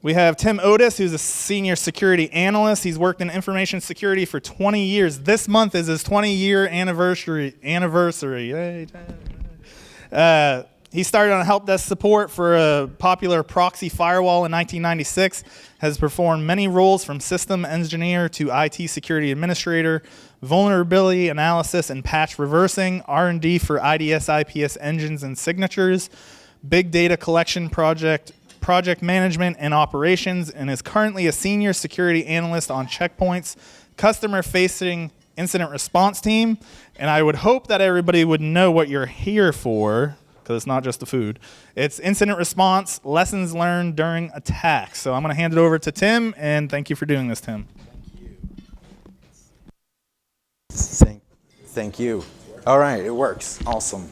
We have Tim Otis, who's a senior security analyst. He's worked in information security for 20 years. This month is his 20-year anniversary. He started on help desk support for a popular proxy firewall in 1996, has performed many roles from system engineer to IT security administrator, vulnerability analysis and patch reversing, R&D for IDS, IPS engines and signatures, big data collection project management and operations, and is currently a senior security analyst on Checkpoint's customer-facing incident response team. And I would hope that everybody would know what you're here for, because it's not just the food. It's incident response, lessons learned during attacks. So I'm going to hand it over to Tim, and thank you for doing this, Tim. Thank you. All right, it works. Awesome.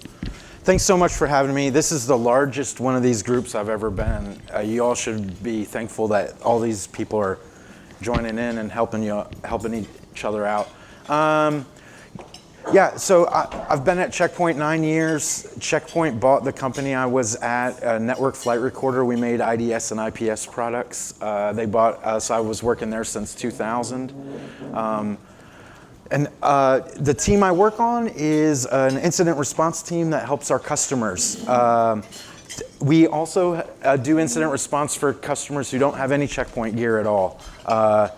Thanks so much for having me. This is the largest one of these groups I've ever been. You all should be thankful that all these people are joining in and helping each other out. Yeah, so I've been at Checkpoint 9 years. Checkpoint bought the company I was at, a network flight recorder. We made IDS and IPS products. They bought us. I was working there since 2000. And the team I work on is an incident response team that helps our customers. We also do incident response for customers who don't have any Checkpoint gear at all.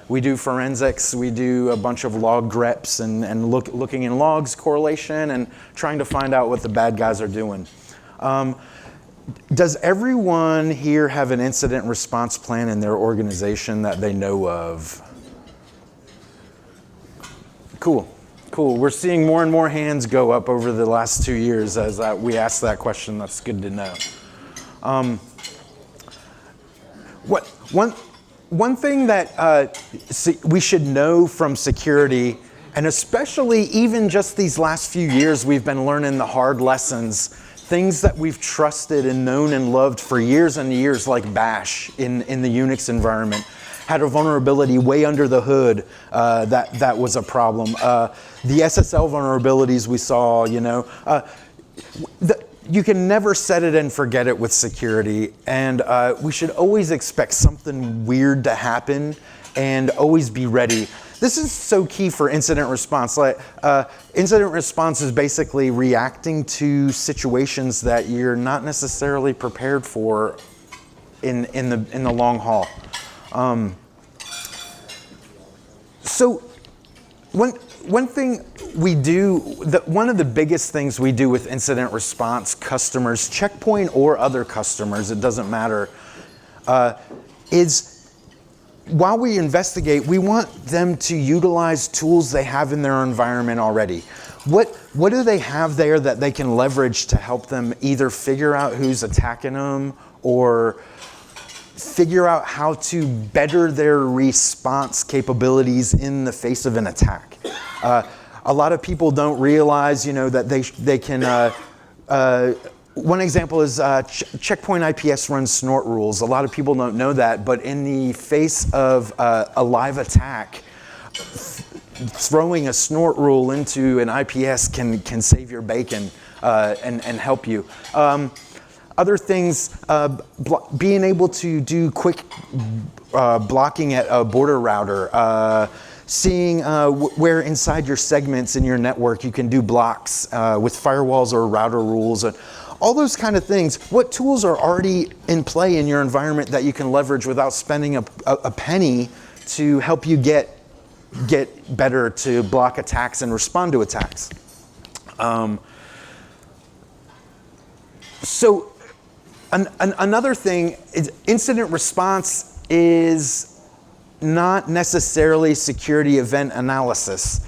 We do forensics, we do a bunch of log greps and looking in logs correlation and trying to find out what the bad guys are doing. Does everyone here have an incident response plan in their organization that they know of? Cool. We're seeing more and more hands go up over the last 2 years as we asked that question. That's good to know. One thing that we should know from security, and especially even just these last few years, we've been learning the hard lessons, things that we've trusted and known and loved for years and years, like Bash in the Unix environment, had a vulnerability way under the hood that was a problem. The SSL vulnerabilities we saw, you can never set it and forget it with security, and we should always expect something weird to happen and always be ready. This is so key for incident response. Incident response is basically reacting to situations that you're not necessarily prepared for in the long haul. So one thing we do, one of the biggest things we do with incident response customers, Checkpoint or other customers, it doesn't matter, is while we investigate, we want them to utilize tools they have in their environment already. What do they have there that they can leverage to help them either figure out who's attacking them or figure out how to better their response capabilities in the face of an attack? A lot of people don't realize, that they can. One example is Checkpoint IPS runs snort rules. A lot of people don't know that, but in the face of a live attack, throwing a snort rule into an IPS can save your bacon and help you. Other things, being able to do quick blocking at a border router, seeing where inside your segments in your network you can do blocks with firewalls or router rules, and all those kind of things. What tools are already in play in your environment that you can leverage without spending a penny to help you get better to block attacks and respond to attacks? So another thing is incident response is not necessarily security event analysis.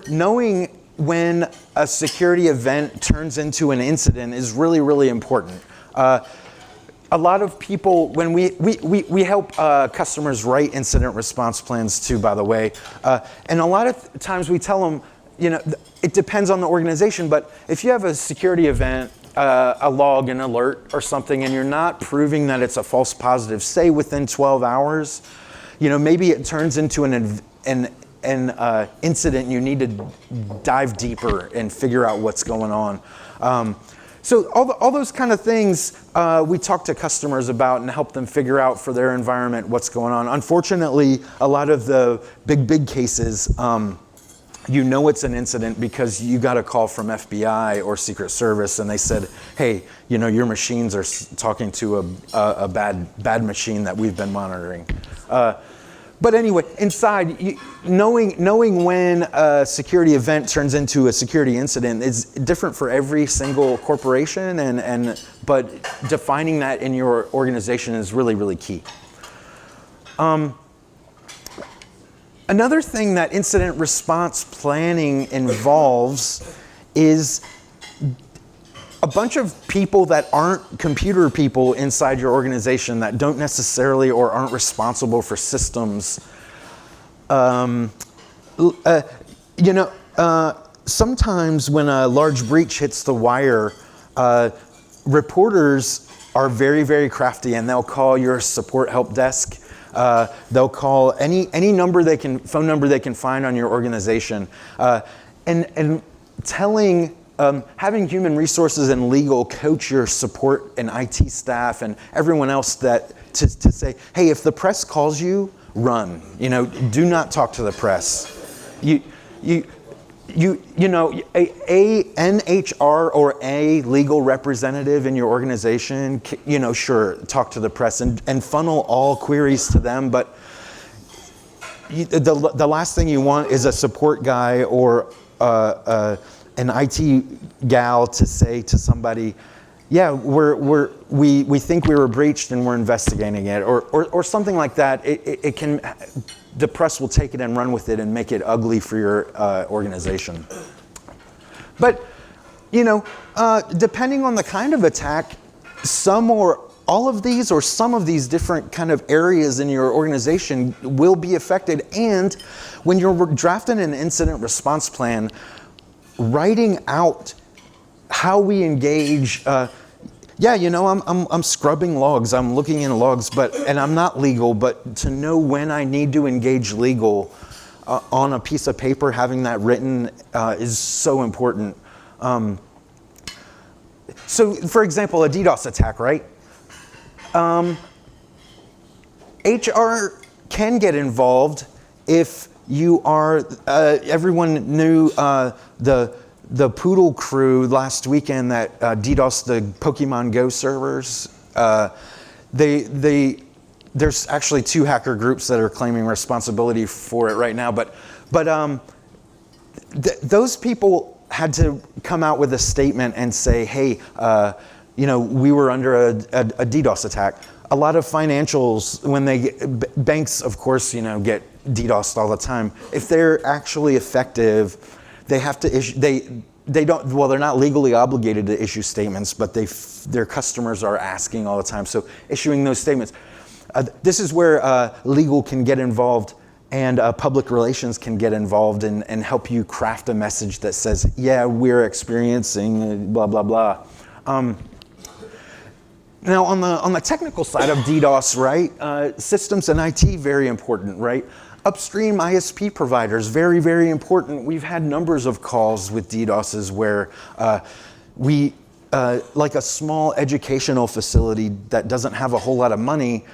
Knowing when a security event turns into an incident is really, really important. A lot of people, when we help customers write incident response plans too, by the way, and a lot of times we tell them, it depends on the organization, but if you have a security event, a log, an alert or something, and you're not proving that it's a false positive, say within 12 hours, maybe it turns into an incident, you need to dive deeper and figure out what's going on. So all those kind of things we talk to customers about and help them figure out for their environment what's going on. Unfortunately, a lot of the big cases, you know it's an incident because you got a call from FBI or Secret Service and they said, hey, you know, your machines are talking to a bad machine that we've been monitoring. But anyway, inside, knowing when a security event turns into a security incident is different for every single corporation, but defining that in your organization is really, really key. Another thing that incident response planning involves is a bunch of people that aren't computer people inside your organization that don't necessarily or aren't responsible for systems. Sometimes when a large breach hits the wire, reporters are very, very crafty and they'll call your support help desk. They'll call any phone number they can find on your organization, and telling. Having human resources and legal coach your support and IT staff and everyone else to say, hey, if the press calls you, run. You know, do not talk to the press. An HR or a legal representative in your organization, you know, sure, talk to the press and funnel all queries to them, but the last thing you want is a support guy or an IT gal to say to somebody, yeah, we think we were breached and we're investigating it, or something like that. The press will take it and run with it and make it ugly for your organization. But, you know, depending on the kind of attack, some or all of these or some of these different kind of areas in your organization will be affected. And when you're drafting an incident response plan, writing out how we engage, I'm scrubbing logs, I'm looking in logs, and I'm not legal, but to know when I need to engage legal on a piece of paper, having that written is so important. So for example, a DDoS attack, right? HR can get involved if you are, everyone knew the Poodle crew last weekend that DDoSed the Pokemon Go servers. There's actually 2 hacker groups that are claiming responsibility for it right now, but those people had to come out with a statement and say, hey, we were under a DDoS attack. A lot of financials, banks, of course, get DDoSed all the time. If they're actually effective, they have to issue, they're not legally obligated to issue statements, but their customers are asking all the time. So issuing those statements. This is where legal can get involved and public relations can get involved and help you craft a message that says, yeah, we're experiencing blah, blah, blah. Now, on the technical side of DDoS, right, systems and IT, very important, right? Upstream ISP providers, very, very important. We've had numbers of calls with DDoSes where like a small educational facility that doesn't have a whole lot of money,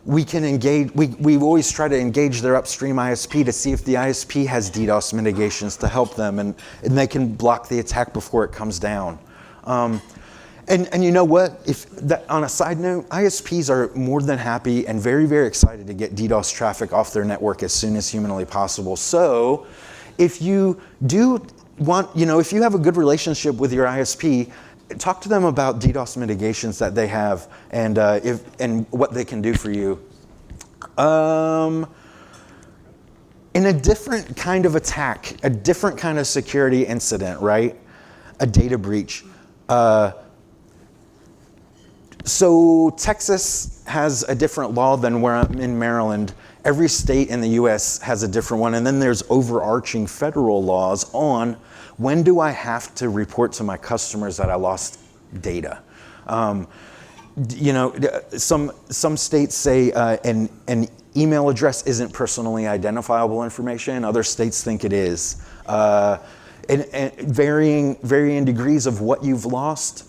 we can engage, we always try to engage their upstream ISP to see if the ISP has DDoS mitigations to help them, and they can block the attack before it comes down. And you know what? On a side note, ISPs are more than happy and very, very excited to get DDoS traffic off their network as soon as humanly possible. So if you do want, if you have a good relationship with your ISP, talk to them about DDoS mitigations that they have and what they can do for you. In a different kind of attack, a different kind of security incident, right? A data breach. So Texas has a different law than where I'm in Maryland. Every state in the US has a different one. And then there's overarching federal laws on when do I have to report to my customers that I lost data. Some states say an email address isn't personally identifiable information. Other states think it is. And varying degrees of what you've lost.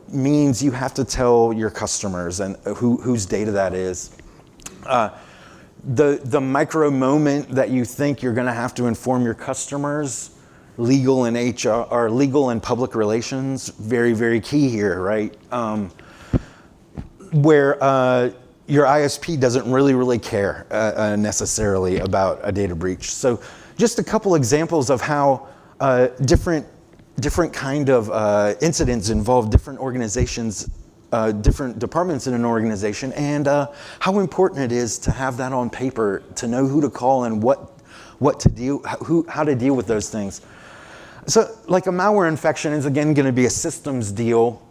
means you have to tell your customers and whose data that is. The micro moment that you think you're going to have to inform your customers, legal and HR, or legal and public relations, very, very key here, right? Where your ISP doesn't really care necessarily about a data breach. So just a couple examples of how different kind of incidents involve different organizations, different departments in an organization, and how important it is to have that on paper, to know who to call and what to deal, how to deal with those things. So like a malware infection is again going to be a systems deal,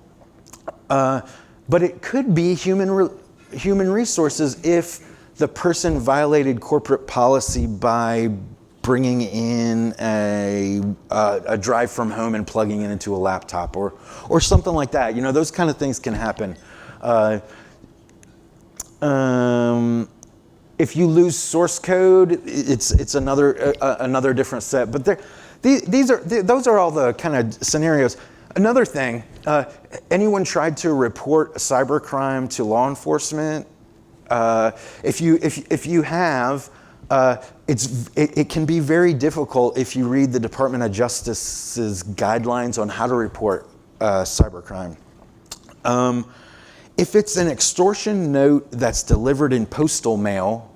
but it could be human resources if the person violated corporate policy by bringing in a drive from home and plugging it into a laptop or something like that. You know, those kind of things can happen. If you lose source code, it's another different set. But those are all the kind of scenarios. Another thing, anyone tried to report a cybercrime to law enforcement? If you have, it can be very difficult if you read the Department of Justice's guidelines on how to report cybercrime. If it's an extortion note that's delivered in postal mail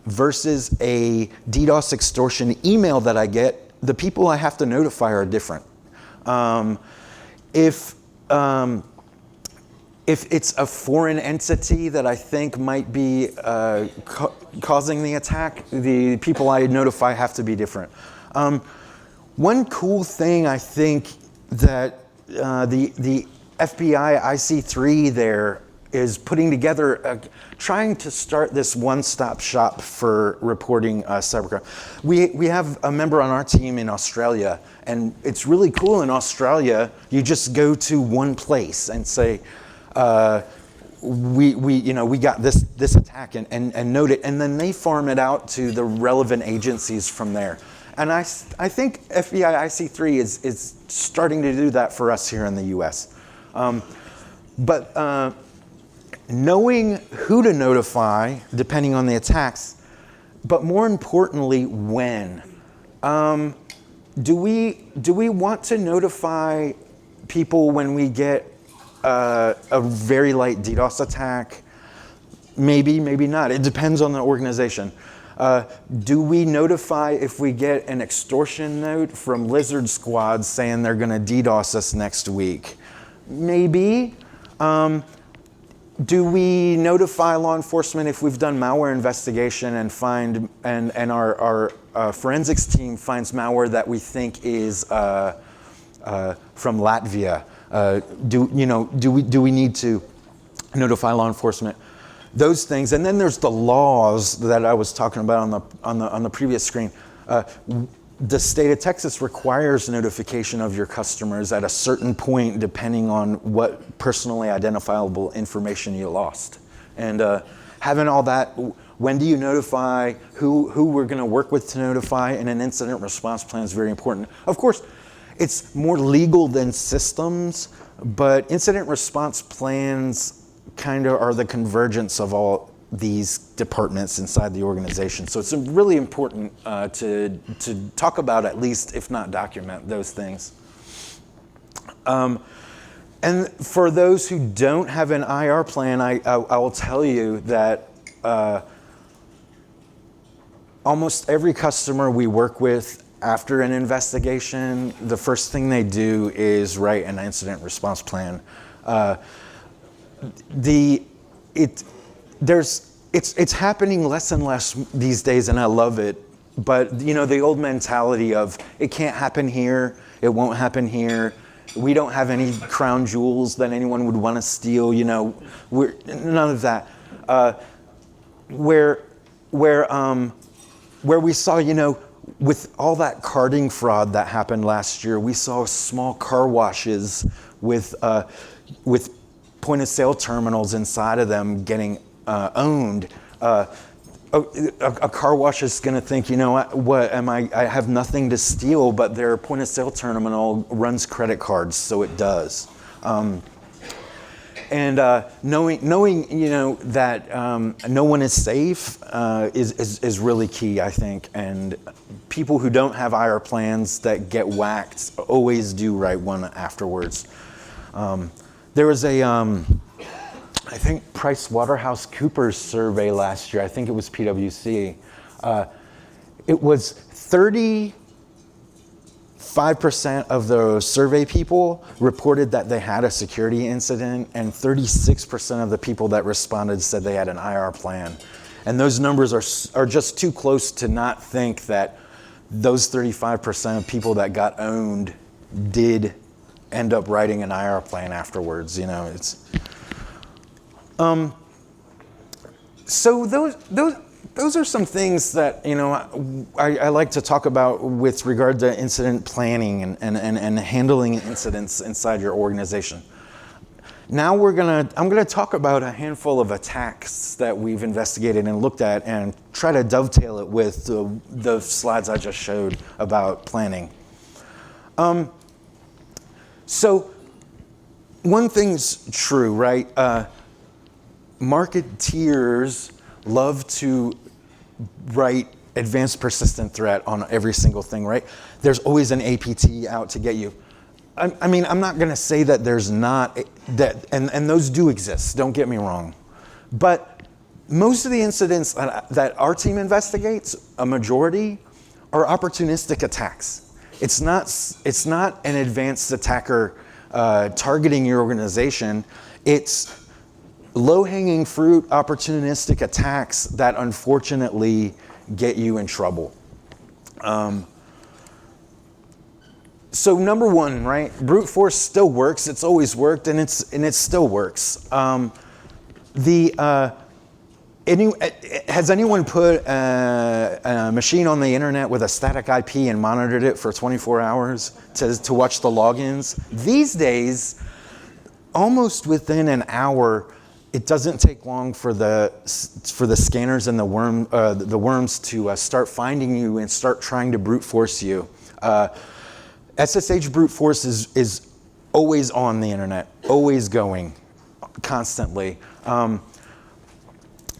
versus a DDoS extortion email that I get, the people I have to notify are different. If it's a foreign entity that I think might be causing the attack, the people I notify have to be different. One cool thing I think that the FBI IC3 there is putting together, trying to start this one-stop shop for reporting cybercrime. We have a member on our team in Australia, and it's really cool in Australia. You just go to one place and say, we got this attack and note it, and then they farm it out to the relevant agencies from there. And I think FBI IC3 is starting to do that for us here in the US. But knowing who to notify, depending on the attacks, but more importantly, when. Do we want to notify people when we get a very light DDoS attack? Maybe, maybe not. It depends on the organization. Do we notify if we get an extortion note from Lizard Squad saying they're going to DDoS us next week? Maybe. Do we notify law enforcement if we've done malware investigation and find and our forensics team finds malware that we think is from Latvia? Do we need to notify law enforcement? Those things, and then there's the laws that I was talking about on the previous screen. The state of Texas requires notification of your customers at a certain point, depending on what personally identifiable information you lost. And having all that, when do you notify, who we're going to work with to notify, and an incident response plan is very important. Of course, it's more legal than systems, but incident response plans kind of are the convergence of all these departments inside the organization. So it's really important to talk about, at least, if not document, those things. And for those who don't have an IR plan, I will tell you that almost every customer we work with after an investigation, the first thing they do is write an incident response plan. It's happening less and less these days, and I love it. But the old mentality of it can't happen here, it won't happen here. We don't have any crown jewels that anyone would want to steal. We're none of that. Where we saw, with all that carding fraud that happened last year, we saw small car washes with point of sale terminals inside of them getting owned. A car wash is going to think, what am I have nothing to steal, but their point of sale terminal runs credit cards, so it does. And knowing you know that no one is safe is really key, I think. And people who don't have IR plans that get whacked always do write one afterwards. There was a I think PricewaterhouseCoopers survey last year. I think it was PwC. It was 35% of the survey people reported that they had a security incident, and 36% of the people that responded said they had an IR plan. And those numbers are just too close to not think that those 35% of people that got owned did end up writing an IR plan afterwards. You know, it's so those are some things that, you know, I like to talk about with regard to incident planning and handling incidents inside your organization. Now I'm gonna talk about a handful of attacks that we've investigated and looked at and try to dovetail it with the slides I just showed about planning. So one thing's true, right? Marketeers love to write advanced persistent threat on every single thing, right? There's always an APT out to get you. I mean, I'm not gonna say that there's not, and those do exist, don't get me wrong. But most of the incidents that our team investigates, a majority, are opportunistic attacks. It's not an advanced attacker targeting your organization. It's low-hanging fruit, opportunistic attacks that unfortunately get you in trouble. So number one, right? Brute force still works. It's always worked, and it still works. Has anyone put a machine on the internet with a static IP and monitored it for 24 hours to watch the logins? These days, almost within an hour, it doesn't take long for the scanners and the worms to start finding you and start trying to brute force you. SSH brute force is always on the internet, always going, constantly.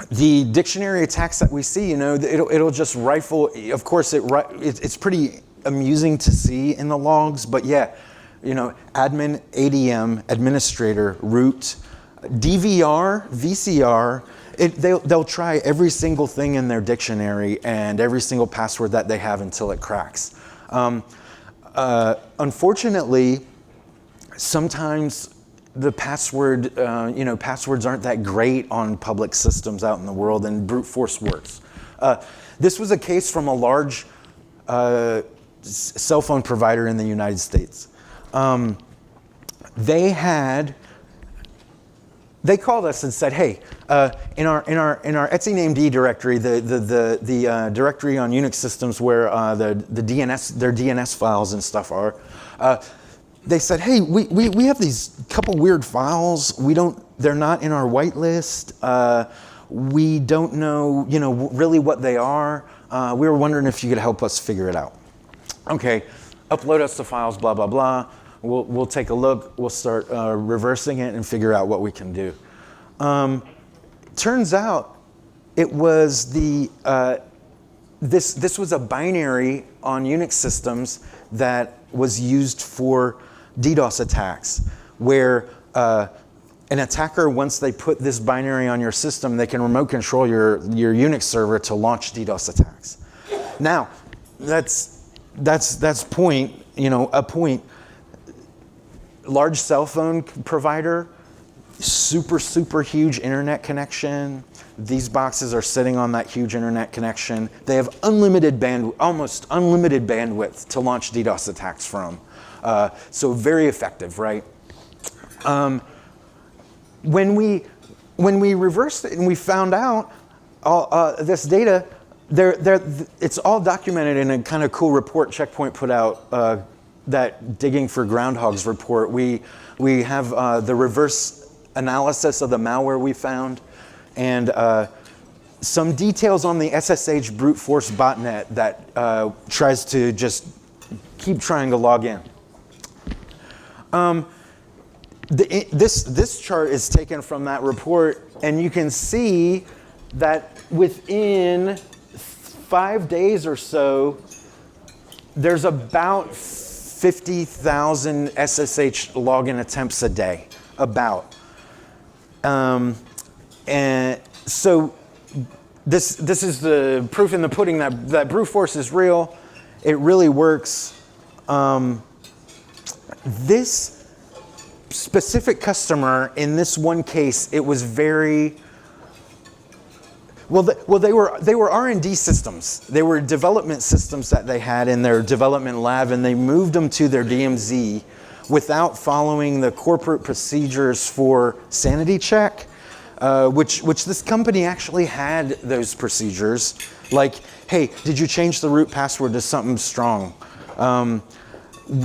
The dictionary attacks that we see, you know, it'll just rifle. Of course, it's pretty amusing to see in the logs, but yeah, you know, admin, ADM, administrator, root, DVR, VCR. They'll try every single thing in their dictionary and every single password that they have until it cracks. Unfortunately, sometimes the passwords aren't that great on public systems out in the world, and brute force works. This was a case from a large cell phone provider in the United States. They called us and said, "Hey, in our Etsy named directory, the directory on Unix systems where their DNS files and stuff are." They said, "Hey, we have these couple weird files. They're not in our whitelist. We don't know, really what they are. We were wondering if you could help us figure it out." Okay, upload us the files, blah blah blah. We'll take a look. We'll start reversing it and figure out what we can do. Turns out it was this was a binary on Unix systems that was used for DDoS attacks, where an attacker, once they put this binary on your system, they can remote control your Unix server to launch DDoS attacks. Now, that's point. A point. Large cell phone provider, super huge internet connection. These boxes are sitting on that huge internet connection. They have almost unlimited bandwidth to launch DDoS attacks from. So very effective, right? When we reversed it and we found out this data, it's all documented in a kind of cool report Checkpoint put out. That digging for groundhogs report, we have the reverse analysis of the malware we found, and some details on the SSH brute force botnet that tries to just keep trying to log in. This chart is taken from that report, and you can see that within 5 days or so, there's about 50,000 SSH login attempts a day, about. And so this is the proof in the pudding that brute force is real. It really works. This specific customer, in this one case, it was very well. They were R&D systems. They were development systems that they had in their development lab, and they moved them to their DMZ without following the corporate procedures for sanity check, which this company actually had those procedures. Like, hey, did you change the root password to something strong?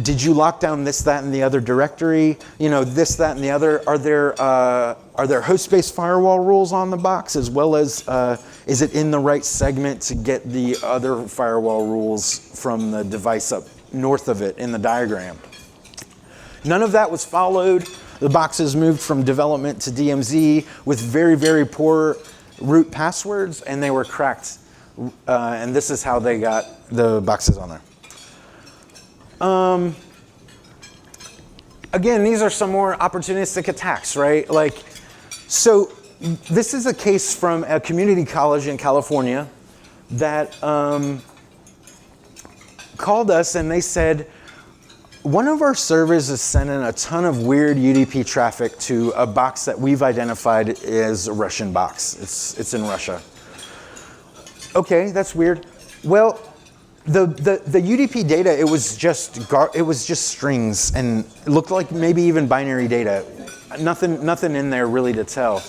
Did you lock down this, that, and the other directory? You know, this, that, and the other. Are there host-based firewall rules on the box, as well as is it in the right segment to get the other firewall rules from the device up north of it in the diagram? None of that was followed. The boxes moved from development to DMZ with very, very poor root passwords, and they were cracked. And this is how they got the boxes on there. Again, these are some more opportunistic attacks, right? Like, so this is a case from a community college in California that called us, and they said, one of our servers is sending a ton of weird UDP traffic to a box that we've identified as a Russian box. It's in Russia. Okay, that's weird. Well, the UDP data, it was just strings, and it looked like maybe even binary data. Nothing in there really to tell.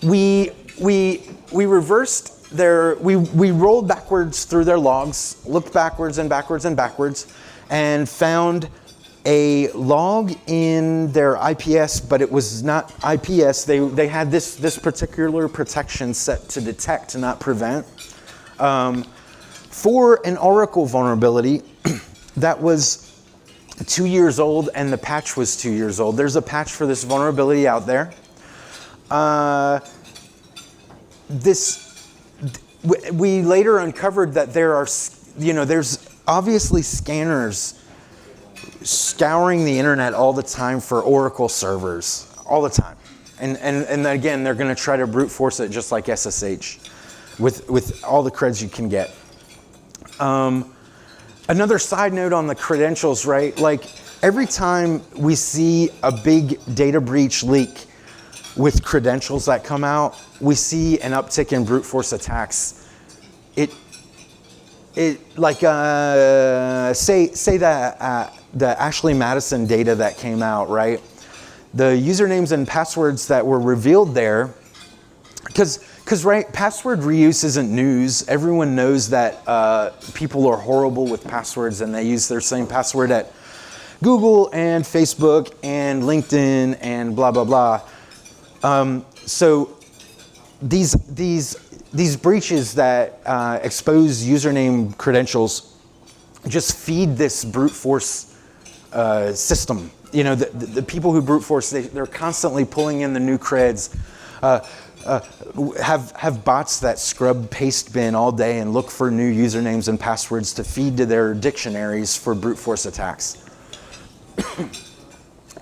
We reversed we rolled backwards through their logs, looked backwards and backwards and backwards, and found a log in their IPS, but it was not IPS. They had this particular protection set to detect, not prevent. For an Oracle vulnerability that was 2 years old, and the patch was 2 years old. There's a patch for this vulnerability out there. We later uncovered that there's obviously scanners scouring the internet all the time for Oracle servers, all the time. And again, they're going to try to brute force it just like SSH with all the creds you can get. Another side note on the credentials, right? Like, every time we see a big data breach leak with credentials that come out, we see an uptick in brute force attacks. Say that the Ashley Madison data that came out, right? The usernames and passwords that were revealed there, because right, password reuse isn't news. Everyone knows that people are horrible with passwords, and they use their same password at Google and Facebook and LinkedIn and blah blah blah. So these breaches that expose username credentials just feed this brute force system. You know, the people who brute force, they're constantly pulling in the new creds. Have bots that scrub paste bin all day and look for new usernames and passwords to feed to their dictionaries for brute force attacks.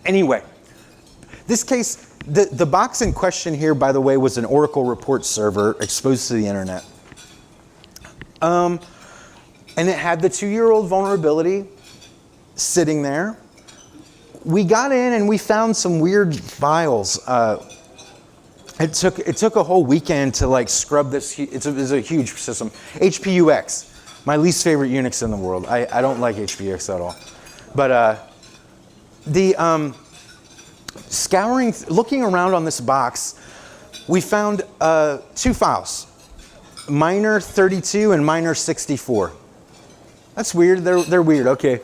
Anyway, this case, the box in question here, by the way, was an Oracle report server exposed to the internet. And it had the 2-year-old vulnerability sitting there. We got in and we found some weird files. It took a whole weekend to like scrub this. It's a huge system. HPUX, my least favorite Unix in the world. I don't like HPUX at all. But looking around on this box, we found 2 files, minor 32 and minor 64. That's weird. They're weird. Okay,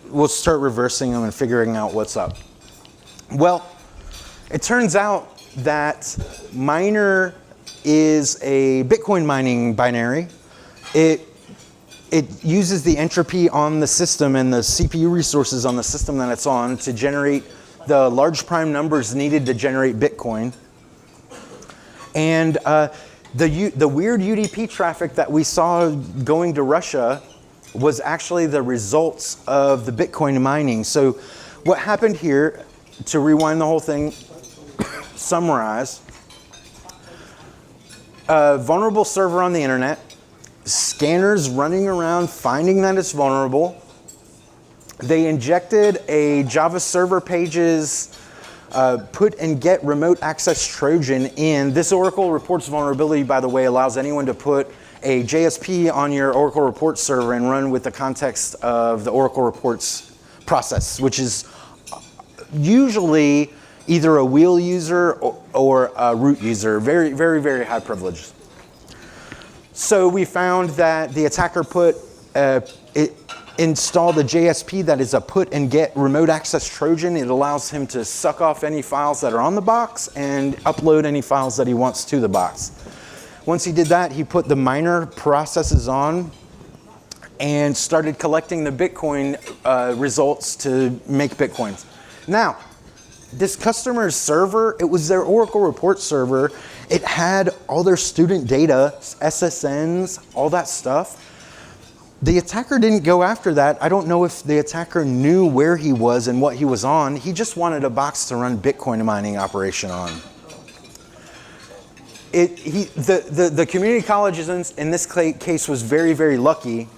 we'll start reversing them and figuring out what's up. Well, it turns out that minor is a Bitcoin mining binary. It it uses the entropy on the system and the CPU resources on the system that it's on to generate the large prime numbers needed to generate Bitcoin. And the weird UDP traffic that we saw going to Russia was actually the results of the Bitcoin mining. So what happened here, to rewind the whole thing, summarize, a vulnerable server on the internet, scanners running around finding that it's vulnerable. They injected a Java server pages put and get remote access Trojan in. This Oracle reports vulnerability, by the way, allows anyone to put a JSP on your Oracle reports server and run with the context of the Oracle reports process, which is usually either a wheel user or a root user. Very, very, very high privilege. So we found that the attacker installed a JSP that is a put and get remote access Trojan. It allows him to suck off any files that are on the box and upload any files that he wants to the box. Once he did that, he put the miner processes on and started collecting the Bitcoin results to make Bitcoins. Now, this customer's server, it was their Oracle report server. It had all their student data, SSNs, all that stuff. The attacker didn't go after that. I don't know if the attacker knew where he was and what he was on. He just wanted a box to run Bitcoin mining operation on. The community college in this case was very, very lucky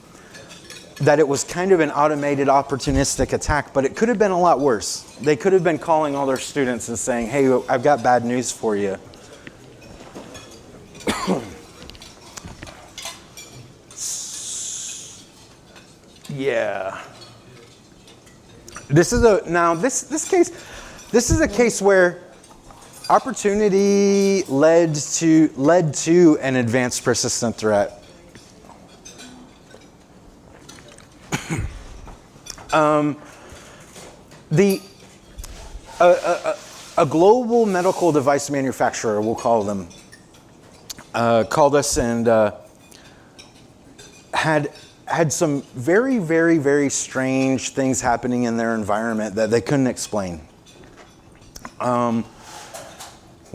that it was kind of an automated opportunistic attack, but it could have been a lot worse. They could have been calling all their students and saying, hey, I've got bad news for you. Yeah. This is a case where opportunity led to an advanced persistent threat. A global medical device manufacturer, we'll call them, called us and had some very, very, very strange things happening in their environment that they couldn't explain.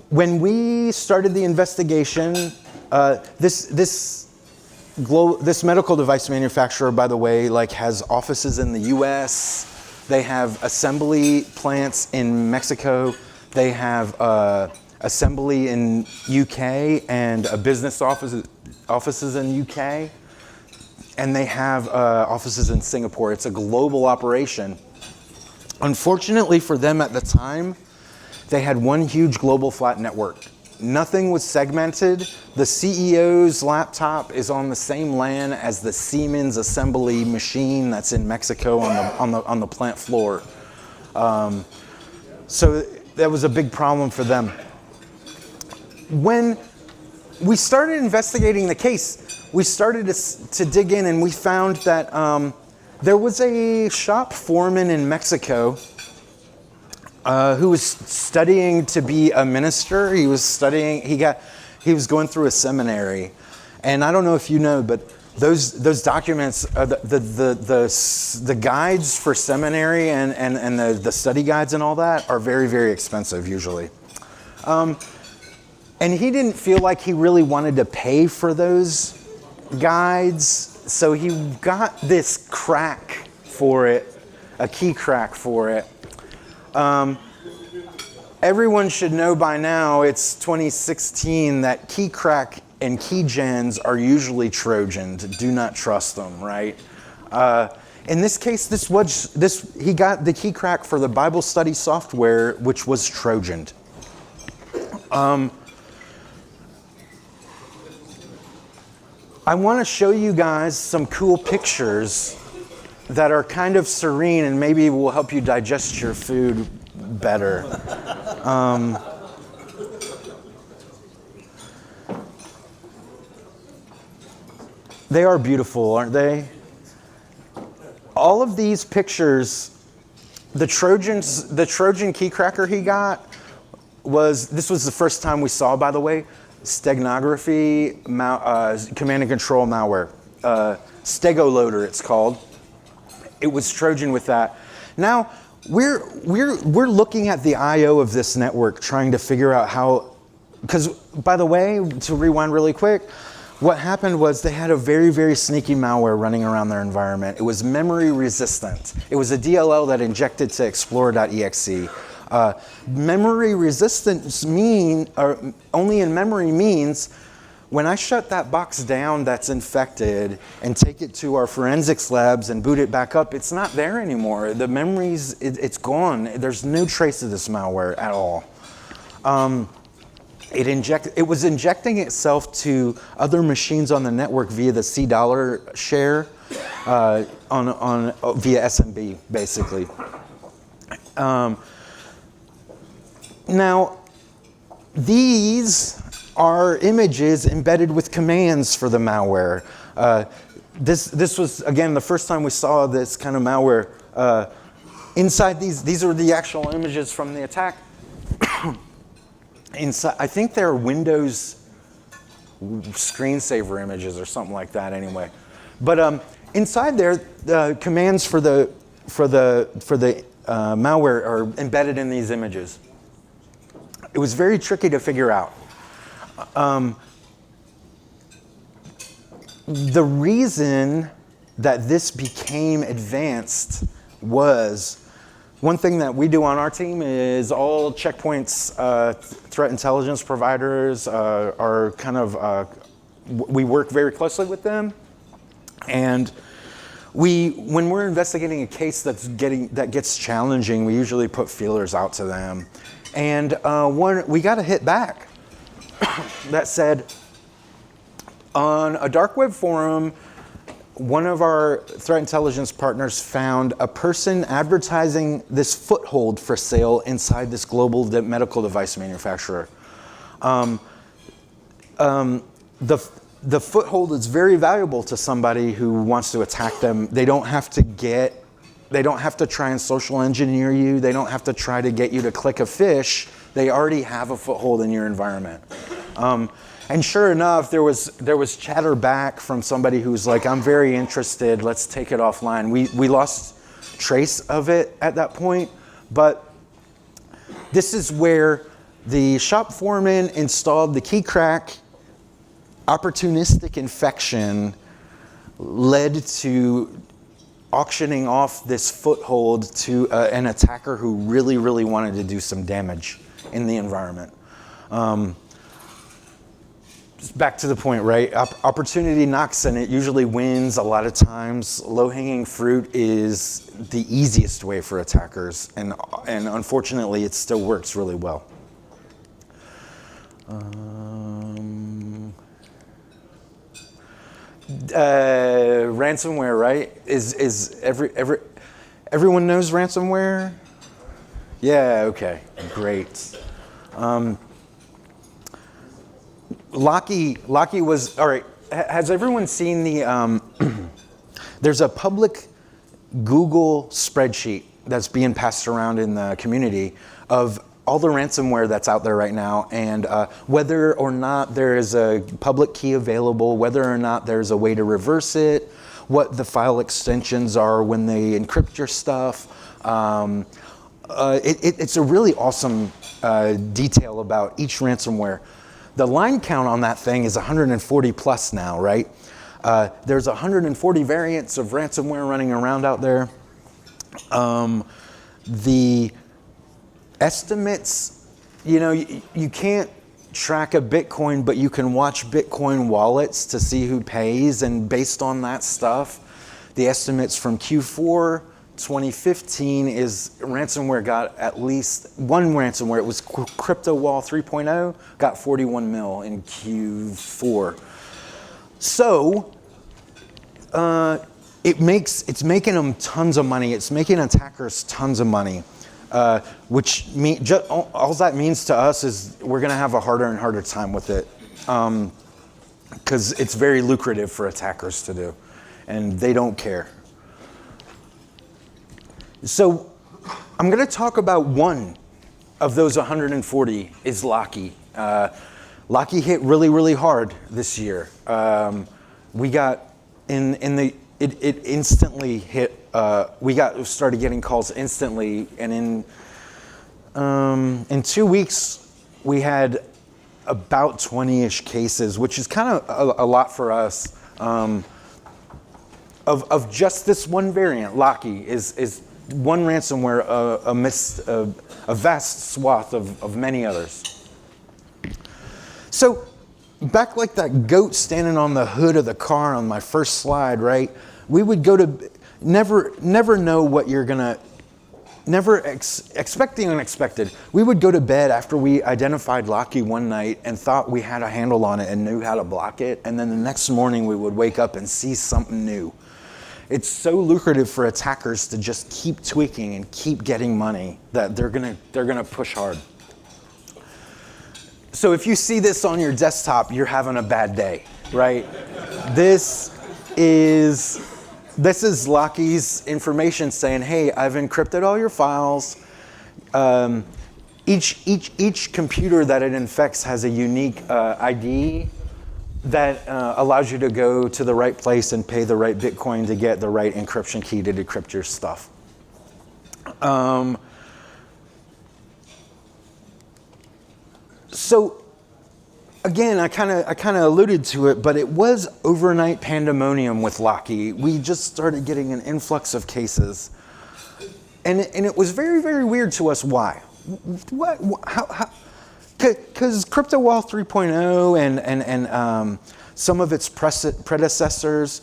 When we started the investigation, this medical device manufacturer, by the way, has offices in the U.S. They have assembly plants in Mexico. They have assembly in UK and business offices in UK. And they have offices in Singapore. It's a global operation. Unfortunately for them at the time, they had one huge global flat network. Nothing was segmented. The CEO's laptop is on the same LAN as the Siemens assembly machine that's in Mexico on the plant floor. So that was a big problem for them. When we started investigating the case, we started to dig in, and we found that there was a shop foreman in Mexico who was studying to be a minister. He was studying. He was going through a seminary, and I don't know if you know, but those documents, the guides for seminary and the study guides and all that are very, very expensive usually. And he didn't feel like he really wanted to pay for those guides, so he got this crack for it, a key crack for it. Everyone should know by now, it's 2016, that key crack and key gens are usually Trojaned. Do not trust them, right? In this case, he got the key crack for the Bible study software, which was Trojaned. I want to show you guys some cool pictures that are kind of serene and maybe will help you digest your food better. They are beautiful, aren't they? All of these pictures, the Trojan key cracker he got this was the first time we saw, by the way, steganography, command and control malware. Stego loader, it's called. It was Trojan with that. Now we're looking at the I/O of this network, trying to figure out how. Because by the way, to rewind really quick, what happened was they had a very, very sneaky malware running around their environment. It was memory resistant. It was a DLL that injected to explorer.exe. Memory resistance only in memory means when I shut that box down that's infected and take it to our forensics labs and boot it back up, it's not there anymore. The memories, it's gone. There's no trace of this malware at all. It was injecting itself to other machines on the network via the $C share via SMB, basically. Now, these are images embedded with commands for the malware. This was, again, the first time we saw this kind of malware. Inside these are the actual images from the attack. Inside, I think they're Windows screensaver images or something like that anyway. But inside there, the commands for the malware are embedded in these images. It was very tricky to figure out. The reason that this became advanced was one thing that we do on our team is all checkpoints, threat intelligence providers are kind of, we work very closely with them. And when we're investigating a case that gets challenging, we usually put feelers out to them. And we got a hit back that said, on a dark web forum, one of our threat intelligence partners found a person advertising this foothold for sale inside this global medical device manufacturer. The foothold is very valuable to somebody who wants to attack them. They don't have to try and social engineer you. They don't have to try to get you to click a fish. They already have a foothold in your environment. And sure enough, there was chatter back from somebody who's like, I'm very interested, let's take it offline. We lost trace of it at that point, but this is where the shop foreman installed the key crack. Opportunistic infection led to auctioning off this foothold to an attacker who really, really wanted to do some damage in the environment. Back to the point, right? Opportunity knocks and it usually wins a lot of times. Low-hanging fruit is the easiest way for attackers, and unfortunately it still works really well. Ransomware, right? Everyone knows ransomware? Yeah, okay, great. Locky was, all right, has everyone seen the, there's a public Google spreadsheet that's being passed around in the community of all the ransomware that's out there right now, and whether or not there is a public key available, whether or not there's a way to reverse it, what the file extensions are when they encrypt your stuff. It's a really awesome detail about each ransomware. The line count on that thing is 140 plus now, right? There's 140 variants of ransomware running around out there. The estimates, you can't track a Bitcoin, but you can watch Bitcoin wallets to see who pays, and based on that stuff, the estimates from Q4 2015 is ransomware got at least one ransomware. It was CryptoWall 3.0, got 41 mil in Q4. So it's making them tons of money. It's making attackers tons of money, which all that means to us is we're going to have a harder and harder time with it, because it's very lucrative for attackers to do, and they don't care. So I'm going to talk about one of those 140 is Locky. Locky hit really, really hard this year. We got it instantly hit. We started getting calls instantly, and in 2 weeks we had about 20-ish cases, which is kind of a lot for us. Of just this one variant, Locky, is one ransomware amidst a vast swath of many others. So back like that goat standing on the hood of the car on my first slide, right? We would go to, never know what you're gonna, expect the unexpected. We would go to bed after we identified Locky one night and thought we had a handle on it and knew how to block it, and then the next morning we would wake up and see something new. It's so lucrative for attackers to just keep tweaking and keep getting money that they're gonna push hard. So if you see this on your desktop, you're having a bad day, right? This is Locky's information saying, hey, I've encrypted all your files. Each computer that it infects has a unique ID that allows you to go to the right place and pay the right Bitcoin to get the right encryption key to decrypt your stuff. So again, I kind of alluded to it, but it was overnight pandemonium with Locky. We just started getting an influx of cases, and it was very, very weird to us. Why? How? Because CryptoWall 3.0 and some of its predecessors,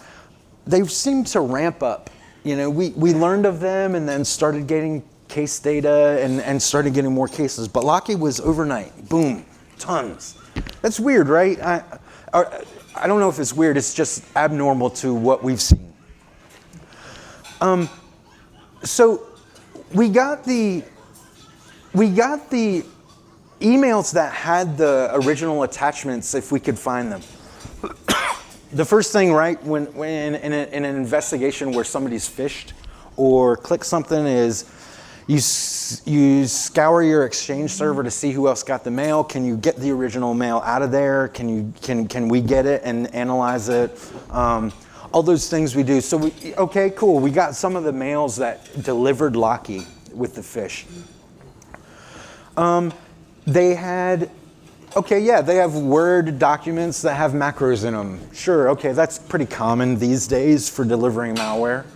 they seemed to ramp up. You know, we learned of them and then started getting case data and started getting more cases. But Locky was overnight, boom, tons. That's weird, right? I don't know if it's weird. It's just abnormal to what we've seen. So we got the emails that had the original attachments if we could find them. The first thing, right, when in an investigation where somebody's phished or clicked something is you scour your Exchange server to see who else got the mail. Can you get the original mail out of there? Can we get it and analyze it? All those things we do. So okay, cool. We got some of the mails that delivered Locky with the phish. They had, okay, yeah, they have Word documents that have macros in them. Sure, okay, that's pretty common these days for delivering malware.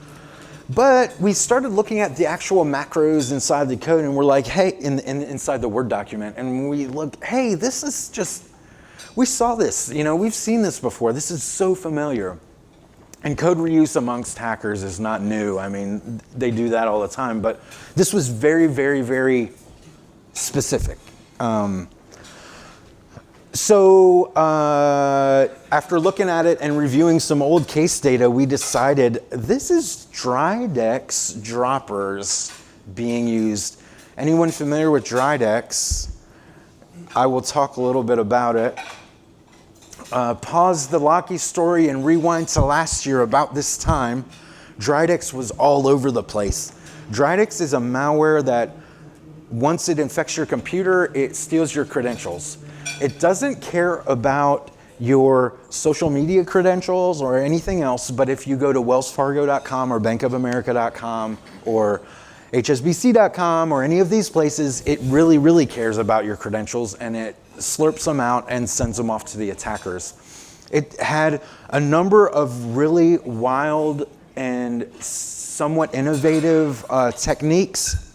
But we started looking at the actual macros inside the code, and we're like, hey, inside the Word document, and we looked, hey, this is just, we saw this, you know, we've seen this before. This is so familiar. And code reuse amongst hackers is not new. I mean, they do that all the time, but this was very, very, very specific. After looking at it and reviewing some old case data, we decided this is Drydecks droppers being used. Anyone familiar with Drydecks? I will talk a little bit about it. Pause the Locky story and rewind to last year about this time. Drydecks was all over the place. Drydecks is a malware that once it infects your computer, it steals your credentials. It doesn't care about your social media credentials or anything else, but if you go to wellsfargo.com or bankofamerica.com or hsbc.com or any of these places, it really, really cares about your credentials, and it slurps them out and sends them off to the attackers. It had a number of really wild and somewhat innovative techniques.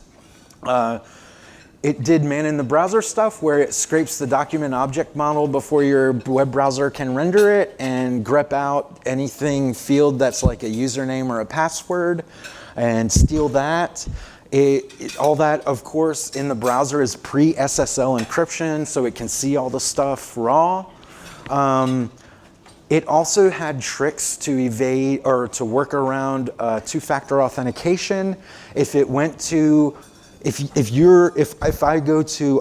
It did man-in-the-browser stuff where it scrapes the document object model before your web browser can render it and grep out anything field that's like a username or a password and steal that. All that, of course, in the browser is pre-SSL encryption, so it can see all the stuff raw. It also had tricks to evade or to work around two-factor authentication. If it went to If I go to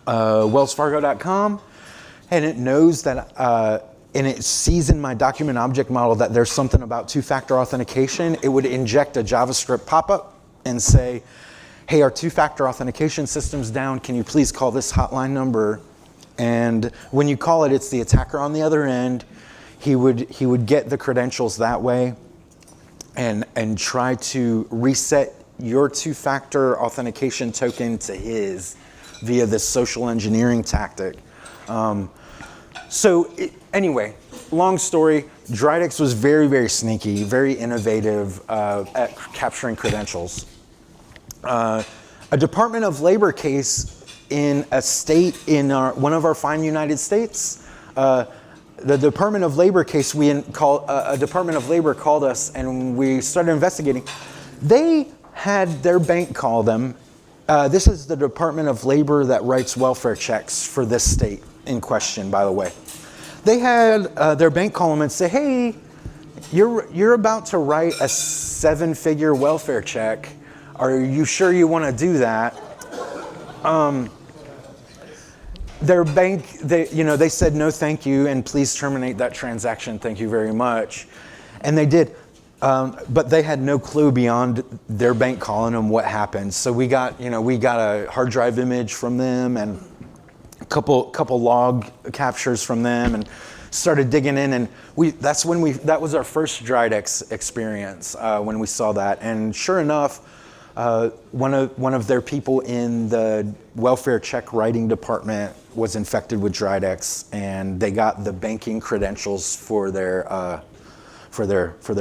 wellsfargo.com and it knows that and it sees in my document object model that there's something about two-factor authentication, it would inject a JavaScript pop-up and say, hey, our two-factor authentication system's down. Can you please call this hotline number? And when you call it, it's the attacker on the other end. he would get the credentials that way and try to reset your two-factor authentication token to his via this social engineering tactic. Anyway, long story, Drydecks was very, very sneaky, very innovative at capturing credentials. A Department of Labor case in a state in one of our fine United States, the Department of Labor case, a Department of Labor called us and we started investigating. They had their bank call them. This is the Department of Labor that writes welfare checks for this state in question, by the way. They had their bank call them and say, hey, you're about to write a 7-figure welfare check. Are you sure you want to do that? Their bank, they said no thank you and please terminate that transaction, thank you very much. And they did, but they had no clue beyond their bank calling them what happened. So we got a hard drive image from them and a couple log captures from them and started digging in, and that was our first Drydecks experience when we saw that. And sure enough, one of their people in the welfare check writing department was infected with Drydecks, and they got the banking credentials for their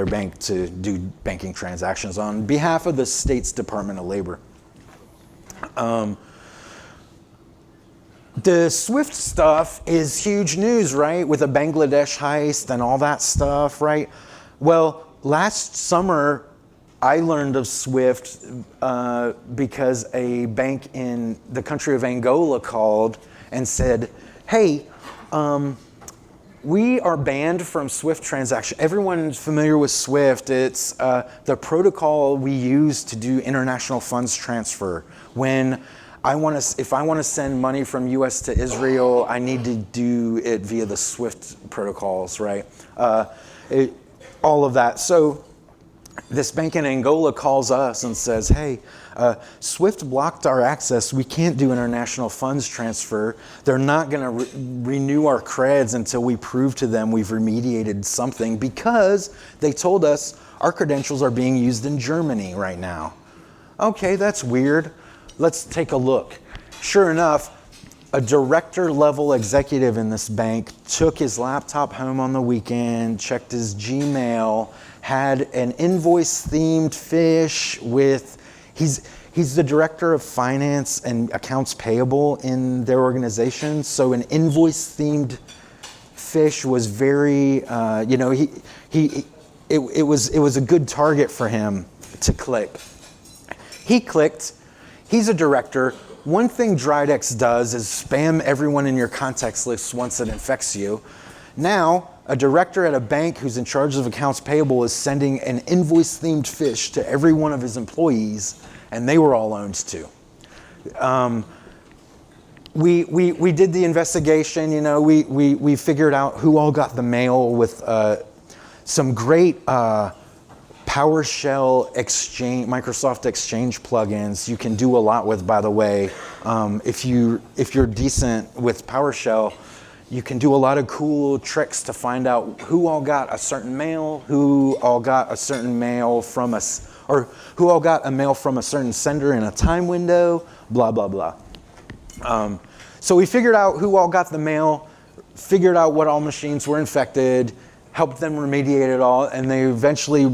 bank to do banking transactions on behalf of the state's Department of Labor. The Swift stuff is huge news, right? With the Bangladesh heist and all that stuff, right? Well, last summer, I learned of Swift because a bank in the country of Angola called and said, hey, we are banned from Swift transaction. Everyone's familiar with Swift. It's the protocol we use to do international funds transfer. If I want to send money from US to Israel, I need to do it via the Swift protocols, right? All of that. So this bank in Angola calls us and says, hey, Swift blocked our access. We can't do international funds transfer. They're not going to renew our creds until we prove to them we've remediated something, because they told us our credentials are being used in Germany right now. Okay, that's weird. Let's take a look. Sure enough, a director level executive in this bank took his laptop home on the weekend, checked his Gmail, had an invoice themed fish with, he's the director of finance and accounts payable in their organization. So an invoice themed fish was very, it was a good target for him to click. He clicked. He's a director. One thing Drydecks does is spam everyone in your contacts list once it infects you. Now, a director at a bank who's in charge of accounts payable is sending an invoice-themed fish to every one of his employees, and they were all owned too. We did the investigation. We figured out who all got the mail with some great PowerShell Exchange, Microsoft Exchange plugins you can do a lot with, by the way. If you're decent with PowerShell, you can do a lot of cool tricks to find out who all got a certain mail, who all got a certain mail from us, or who all got a mail from a certain sender in a time window, blah, blah, blah. So we figured out who all got the mail, figured out what all machines were infected, helped them remediate it all, and they eventually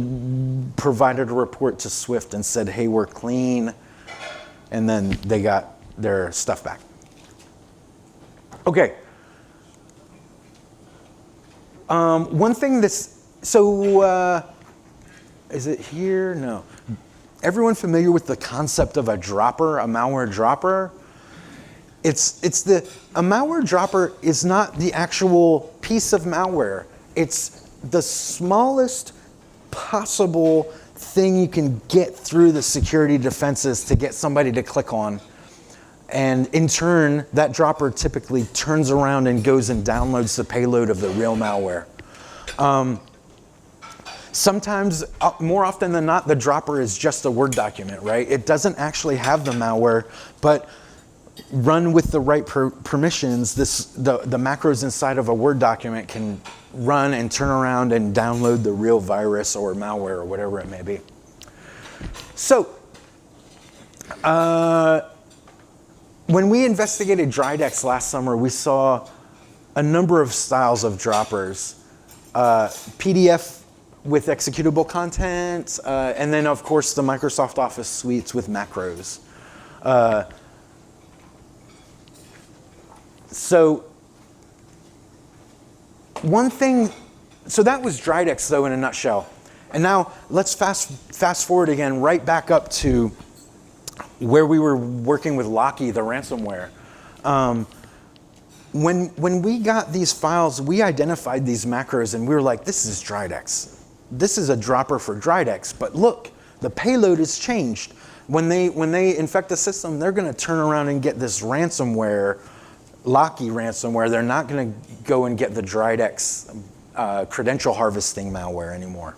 provided a report to Swift and said, hey, we're clean, and then they got their stuff back. Okay. One thing is it here? No. Everyone familiar with the concept of a dropper, a malware dropper? A malware dropper is not the actual piece of malware. It's the smallest possible thing you can get through the security defenses to get somebody to click on. And in turn, that dropper typically turns around and goes and downloads the payload of the real malware. Sometimes, more often than not, the dropper is just a Word document, right? It doesn't actually have the malware, but run with the right permissions, the macros inside of a Word document can run and turn around and download the real virus or malware or whatever it may be. So, when we investigated Drydecks last summer, we saw a number of styles of droppers. PDF with executable content, and then of course the Microsoft Office suites with macros. So one thing, so that was Drydecks though in a nutshell. And now let's fast forward again right back up to where we were working with Locky, the ransomware. When we got these files, we identified these macros and we were like, this is Drydecks. This is a dropper for Drydecks, but look, the payload has changed. When they infect the system, they're gonna turn around and get this ransomware, Locky ransomware. They're not gonna go and get the Drydecks credential harvesting malware anymore.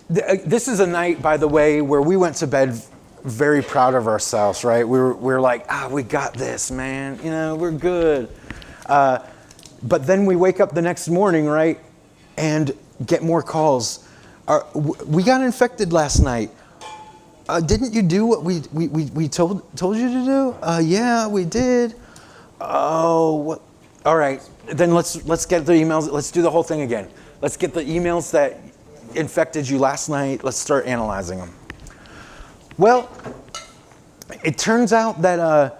This is a night, by the way, where we went to bed very proud of ourselves, right? We were like, we got this, man. You know, we're good. But then we wake up the next morning, right, and get more calls. We got infected last night. Didn't you do what we told you to do? Yeah, we did. Oh, what? All right, then let's get the emails. Let's do the whole thing again. Let's get the emails that infected you last night. Let's start analyzing them. Well, it turns out that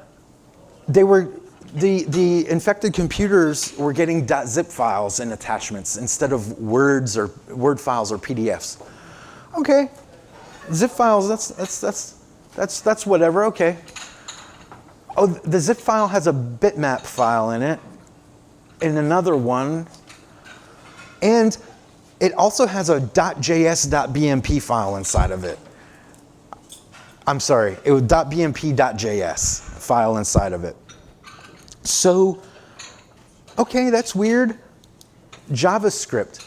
the infected computers were getting .zip files and attachments instead of Word files or PDFs. Okay, zip files. That's whatever. Okay. Oh, the zip file has a bitmap file in it, and another one, and it also has a .js.bmp file inside of it. I'm sorry, it was .bmp.js file inside of it. So, okay, that's weird. JavaScript.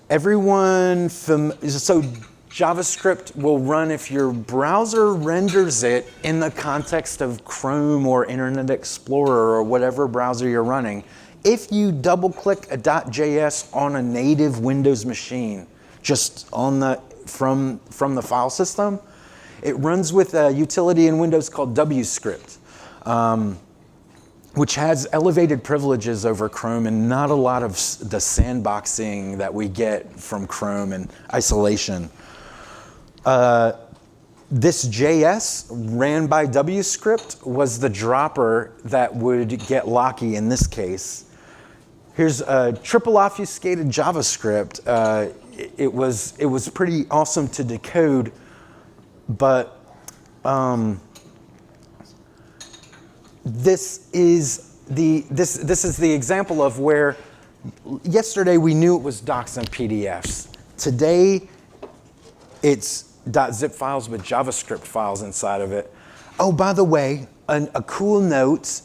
So JavaScript will run if your browser renders it in the context of Chrome or Internet Explorer or whatever browser you're running. If you double click a .js on a native Windows machine, just on from the file system, it runs with a utility in Windows called WScript, which has elevated privileges over Chrome and not a lot of the sandboxing that we get from Chrome and isolation. This JS ran by WScript was the dropper that would get Locky in this case. Here's a triple obfuscated JavaScript. It was pretty awesome to decode, but this is the example of where yesterday we knew it was docs and PDFs. Today it's .zip files with JavaScript files inside of it. Oh, by the way, a cool note: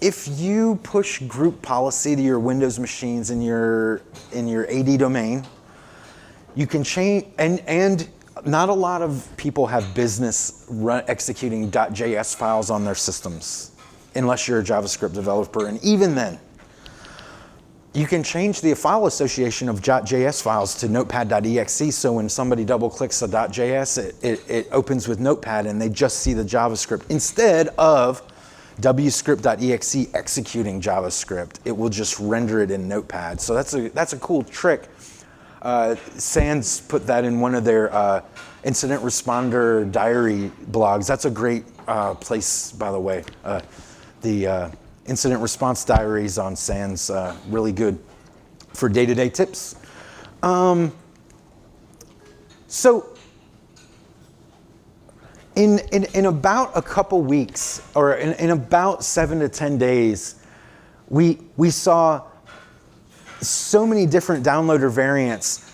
if you push group policy to your Windows machines in your AD domain, you can change, and not a lot of people have business executing .js files on their systems, unless you're a JavaScript developer, and even then, you can change the file association of .js files to notepad.exe, so when somebody double clicks a .js, it opens with Notepad and they just see the JavaScript. Instead of wscript.exe executing JavaScript, it will just render it in Notepad. So that's a cool trick. SANS put that in one of their incident responder diary blogs. That's a great place, by the way. The incident response diaries on SANS, really good for day-to-day tips. So in about a couple weeks, or in about 7 to 10 days, we saw so many different downloader variants,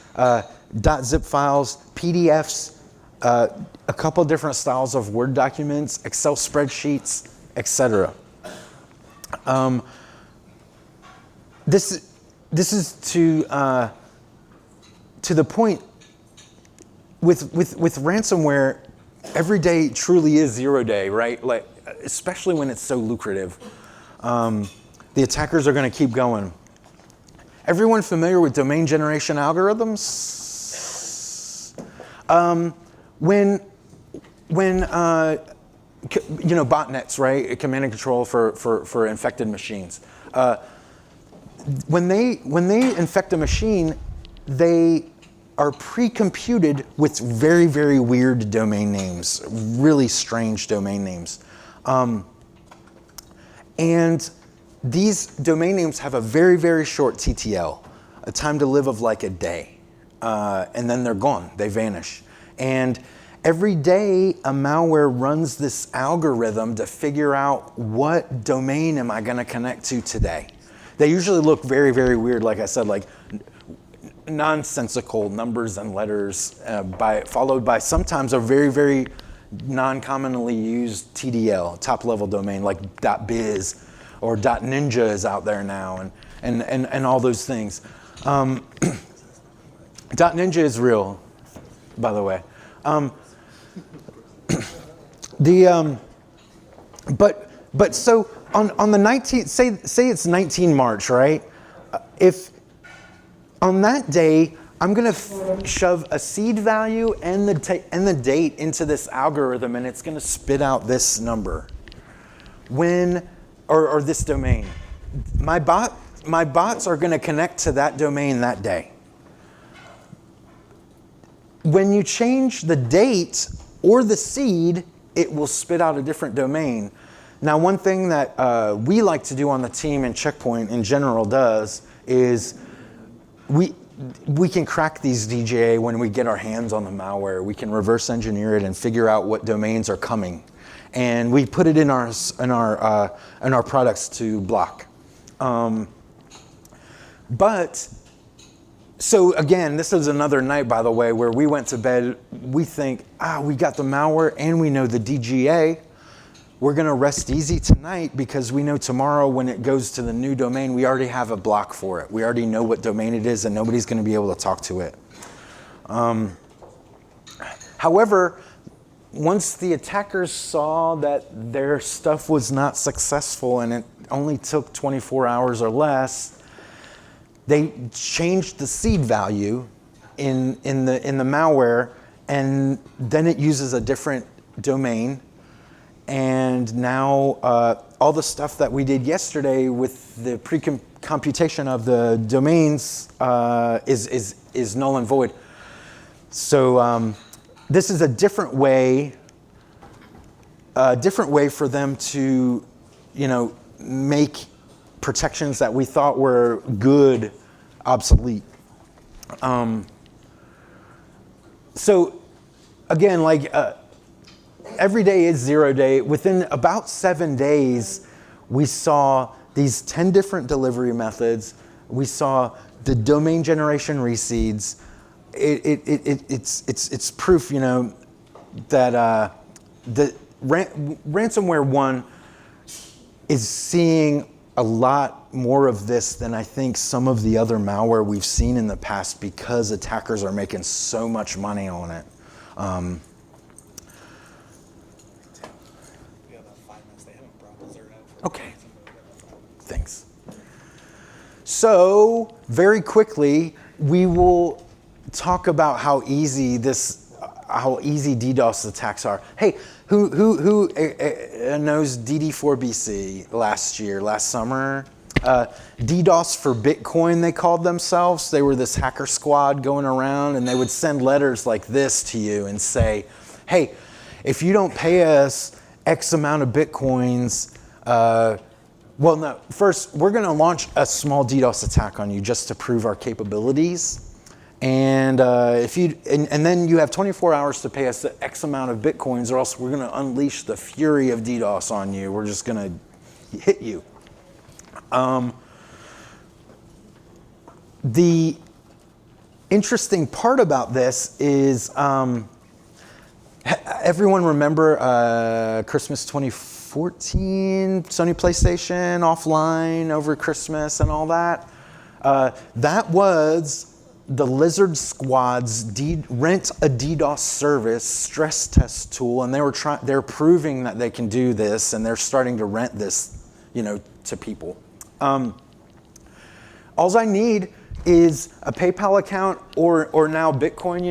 .zip files, PDFs, a couple different styles of Word documents, Excel spreadsheets, etc. This is to the point with ransomware. every day truly is 0 day, right? Like, especially when it's so lucrative. The attackers are going to keep going. Everyone familiar with domain generation algorithms? When botnets, right? Command and control for infected machines. When they infect a machine, they are pre-computed with very, very weird domain names, really strange domain names. And these domain names have a very, very short TTL, a time to live of like a day. And then they're gone, they vanish. And every day a malware runs this algorithm to figure out what domain am I gonna connect to today. They usually look very, very weird, like I said, like nonsensical numbers and letters, followed by sometimes a very, very non-commonly used TDL, top-level domain, like .biz or .ninja is out there now, and all those things. .ninja is real, by the way. But so on the 19th, say it's 19 March, right? If on that day I'm gonna shove a seed value and the date into this algorithm, and it's gonna spit out this number. Or this domain. My bots are gonna connect to that domain that day. When you change the date or the seed, it will spit out a different domain. Now, one thing that we like to do on the team, and Checkpoint in general does, is we can crack these DJA when we get our hands on the malware. We can reverse engineer it and figure out what domains are coming, and we put it in our products to block. So again, this is another night, by the way, where we went to bed. We think, we got the malware and we know the DGA. We're gonna rest easy tonight because we know tomorrow when it goes to the new domain, we already have a block for it. We already know what domain it is and nobody's gonna be able to talk to it. However, once the attackers saw that their stuff was not successful and it only took 24 hours or less, they changed the seed value in the malware, and then it uses a different domain. And now all the stuff that we did yesterday with the pre-computation of the domains is null and void. So this is a different way for them to, make protections that we thought were good obsolete. So again, like every day is 0 day. Within about 7 days, we saw these 10 different delivery methods. We saw the domain generation reseeds. It's proof, that the ransomware one is seeing a lot more of this than I think some of the other malware we've seen in the past, because attackers are making so much money on it. Okay, thanks. So very quickly, we will talk about how easy DDoS attacks are. Hey, who knows DD4BC last summer? DDoS for Bitcoin, they called themselves. They were this hacker squad going around, and they would send letters like this to you and say, hey, if you don't pay us X amount of Bitcoins, first we're gonna launch a small DDoS attack on you just to prove our capabilities. And and then you have 24 hours to pay us the X amount of Bitcoins, or else we're gonna unleash the fury of DDoS on you. We're just gonna hit you. The interesting part about this is, everyone remember Christmas 2014, Sony PlayStation offline over Christmas and all that? That was the Lizard Squad's rent a DDoS service stress test tool, and they're proving that they can do this, and they're starting to rent this, to people. All I need is a PayPal account or now Bitcoin,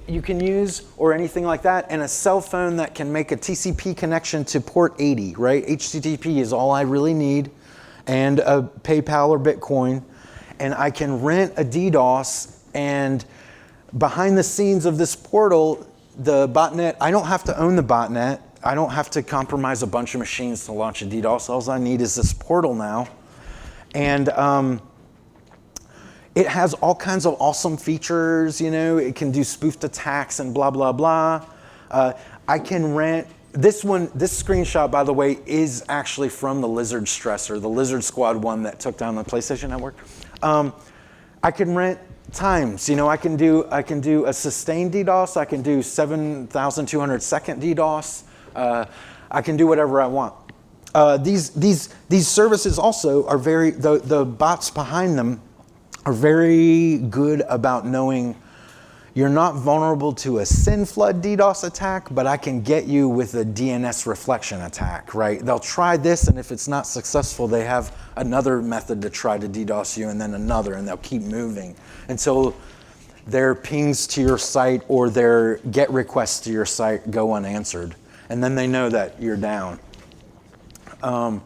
you can use, or anything like that, and a cell phone that can make a TCP connection to port 80, right? HTTP is all I really need, and a PayPal or Bitcoin, and I can rent a DDoS, and behind the scenes of this portal, the botnet, I don't have to own the botnet. I don't have to compromise a bunch of machines to launch a DDoS. All I need is this portal now. And it has all kinds of awesome features, it can do spoofed attacks and blah, blah, blah. I can rent, this screenshot, by the way, is actually from the Lizard Stressor, the Lizard Squad one that took down the PlayStation Network. I can rent times, I can do a sustained DDoS, I can do 7,200 second DDoS, I can do whatever I want. These services also are the bots behind them are very good about knowing you're not vulnerable to a SYN flood DDoS attack, but I can get you with a DNS reflection attack, right? They'll try this, and if it's not successful, they have another method to try to DDoS you, and then another, and they'll keep moving until their pings to your site or their GET requests to your site go unanswered. And then they know that you're down. By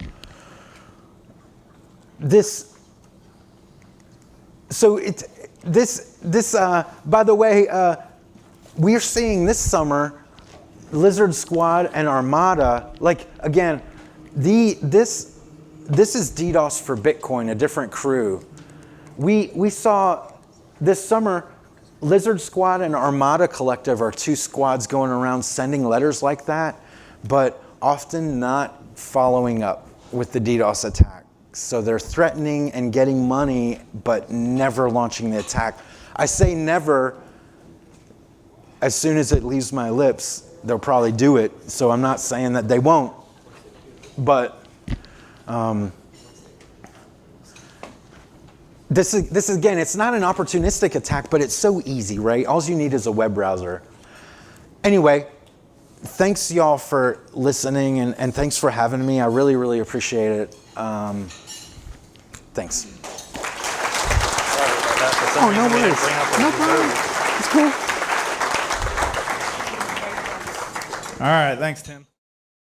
the way, we're seeing this summer, Lizard Squad and Armada, again, this is DDoS for Bitcoin, a different crew. We saw this summer, Lizard Squad and Armada Collective are two squads going around sending letters like that, but often not following up with the DDoS attack. So they're threatening and getting money, but never launching the attack. I say never. As soon as it leaves my lips, they'll probably do it. So I'm not saying that they won't. But this again, it's not an opportunistic attack, but it's so easy, right? All you need is a web browser. Anyway, thanks y'all for listening, and thanks for having me. I really, really appreciate it. Thanks. Oh, no worries. No problem. It's cool. All right, thanks, Tim.